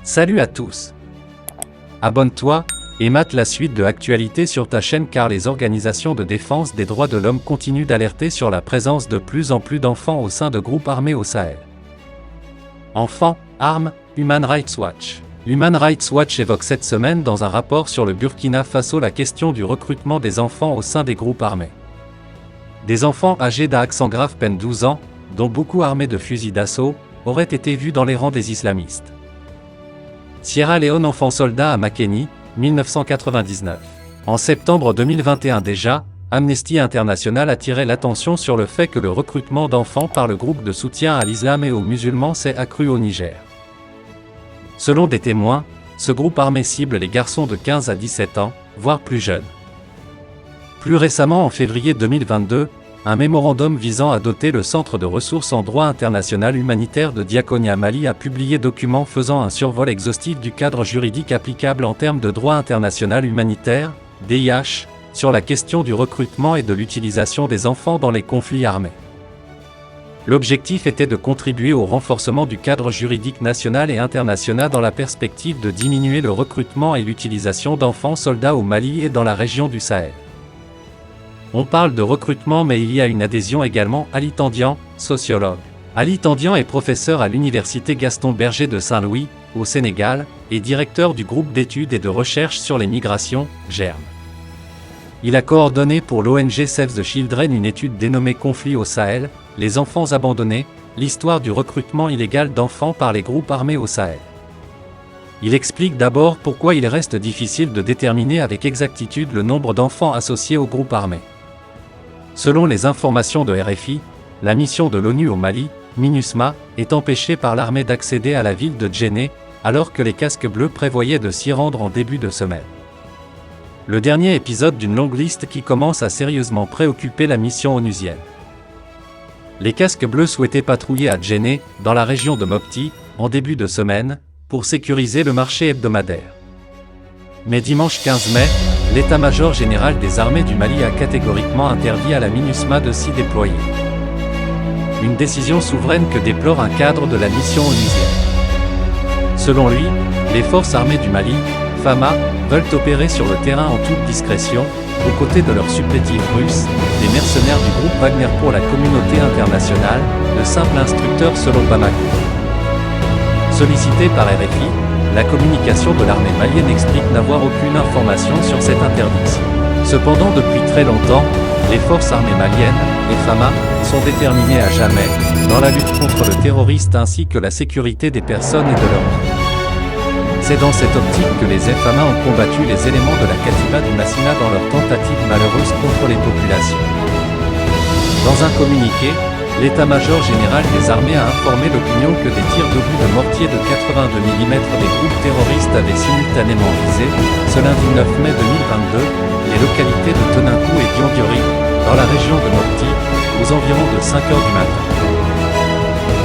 Salut à tous. Abonne-toi et mate la suite de Actualité sur ta chaîne car les organisations de défense des droits de l'homme continuent d'alerter sur la présence de plus en plus d'enfants au sein de groupes armés au Sahel. Enfants, armes, Human Rights Watch. Human Rights Watch évoque cette semaine dans un rapport sur le Burkina Faso la question du recrutement des enfants au sein des groupes armés. Des enfants âgés d'accent grave peine 12 ans, dont beaucoup armés de fusils d'assaut, auraient été vus dans les rangs des islamistes. Sierra Leone enfant soldat à Makeni, 1999. En septembre 2021 déjà, Amnesty International attirait l'attention sur le fait que le recrutement d'enfants par le groupe de soutien à l'islam et aux musulmans s'est accru au Niger. Selon des témoins, ce groupe armé cible les garçons de 15 à 17 ans, voire plus jeunes. Plus récemment en février 2022, un mémorandum visant à doter le Centre de ressources en droit international humanitaire de Diakonia Mali a publié document faisant un survol exhaustif du cadre juridique applicable en termes de droit international humanitaire, DIH, sur la question du recrutement et de l'utilisation des enfants dans les conflits armés. L'objectif était de contribuer au renforcement du cadre juridique national et international dans la perspective de diminuer le recrutement et l'utilisation d'enfants soldats au Mali et dans la région du Sahel. On parle de recrutement mais il y a une adhésion également. Ali Tandian, sociologue. Ali Tandian est professeur à l'université Gaston Berger de Saint-Louis, au Sénégal, et directeur du groupe d'études et de recherche sur les migrations, GERM. Il a coordonné pour l'ONG Save the Children une étude dénommée Conflit au Sahel, les enfants abandonnés, l'histoire du recrutement illégal d'enfants par les groupes armés au Sahel. Il explique d'abord pourquoi il reste difficile de déterminer avec exactitude le nombre d'enfants associés aux groupes armés. Selon les informations de RFI, la mission de l'ONU au Mali, MINUSMA, est empêchée par l'armée d'accéder à la ville de Djenné, alors que les casques bleus prévoyaient de s'y rendre en début de semaine. Le dernier épisode d'une longue liste qui commence à sérieusement préoccuper la mission onusienne. Les casques bleus souhaitaient patrouiller à Djenné, dans la région de Mopti, en début de semaine, pour sécuriser le marché hebdomadaire. Mais dimanche 15 mai, l'état-major général des armées du Mali a catégoriquement interdit à la MINUSMA de s'y déployer. Une décision souveraine que déplore un cadre de la mission onusienne. Selon lui, les forces armées du Mali, FAMA, veulent opérer sur le terrain en toute discrétion, aux côtés de leurs supplétifs russes, des mercenaires du groupe Wagner pour la communauté internationale, de simples instructeurs selon Bamako. Sollicité par RFI, la communication de l'armée malienne explique n'avoir aucune information sur cette interdiction. Cependant, depuis très longtemps, les forces armées maliennes, les FAMA, sont déterminées à jamais, dans la lutte contre le terroriste ainsi que la sécurité des personnes et de leurs biens. C'est dans cette optique que les FAMA ont combattu les éléments de la Katiba du Massina dans leur tentative malheureuse contre les populations. Dans un communiqué, l'état-major général des armées a informé l'opinion que des tirs d'obus de mortier de 82 mm des groupes terroristes avaient simultanément visé, ce lundi 9 mai 2022, les localités de Teninkou et Diandiori, dans la région de Mopti, aux environs de 5 heures du matin.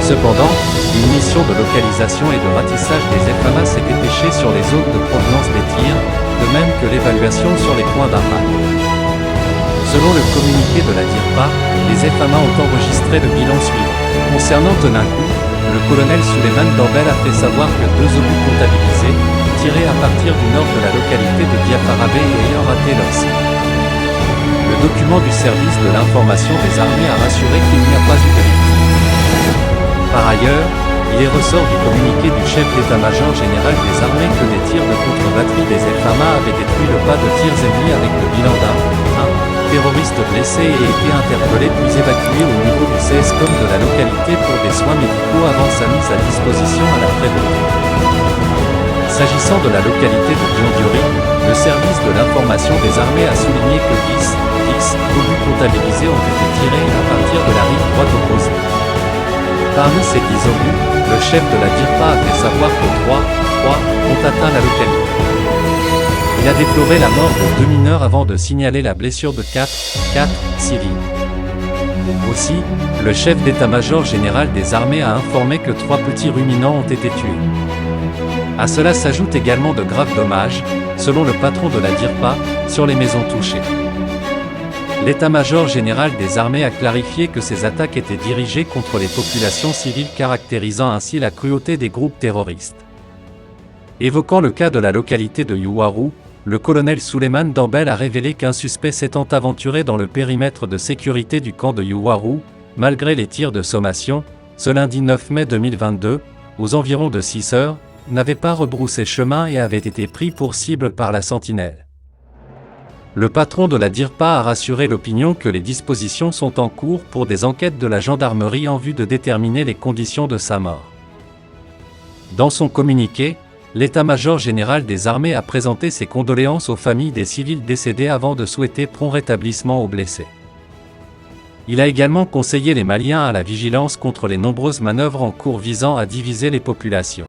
Cependant, une mission de localisation et de ratissage des FAMA s'est dépêchée sur les zones de provenance des tirs, de même que l'évaluation sur les points d'impact. Selon le communiqué de la DIRPA, les FAMA ont enregistré le bilan suivant. Concernant Teninkou, le colonel Souleymane Dambel a fait savoir que 2 obus comptabilisés, tirés à partir du nord de la localité de Diafarabé et ayant raté leur cible. Le document du service de l'information des armées a rassuré qu'il n'y a pas eu de victime. Par ailleurs, il est ressort du communiqué du chef d'état-major général des armées que des tirs de contre-batterie des FAMA avaient détruit le pas de tirs ennemis avec le bilan d'un terroriste blessé et été interpellé puis évacué au niveau du CSCOM de la localité pour des soins médicaux avant sa mise à disposition à la préfecture. S'agissant de la localité de Diandiori, le service de l'information des armées a souligné que 10 obus comptabilisés ont été tirés à partir de la rive droite opposée. Parmi ces 10 obus, le chef de la DIRPA a fait savoir que 3 ont atteint la localité. Il a déploré la mort de 2 mineurs avant de signaler la blessure de 4 civils. Aussi, le chef d'état-major général des armées a informé que 3 petits ruminants ont été tués. À cela s'ajoutent également de graves dommages, selon le patron de la DIRPA, sur les maisons touchées. L'état-major général des armées a clarifié que ces attaques étaient dirigées contre les populations civiles, caractérisant ainsi la cruauté des groupes terroristes. Évoquant le cas de la localité de Yuwaru, le colonel Souleymane Dambel a révélé qu'un suspect s'étant aventuré dans le périmètre de sécurité du camp de Yuwaru, malgré les tirs de sommation, ce lundi 9 mai 2022, aux environs de 6 heures, n'avait pas rebroussé chemin et avait été pris pour cible par la sentinelle. Le patron de la DIRPA a rassuré l'opinion que les dispositions sont en cours pour des enquêtes de la gendarmerie en vue de déterminer les conditions de sa mort. Dans son communiqué, l'état-major général des armées a présenté ses condoléances aux familles des civils décédés avant de souhaiter prompt rétablissement aux blessés. Il a également conseillé les Maliens à la vigilance contre les nombreuses manœuvres en cours visant à diviser les populations.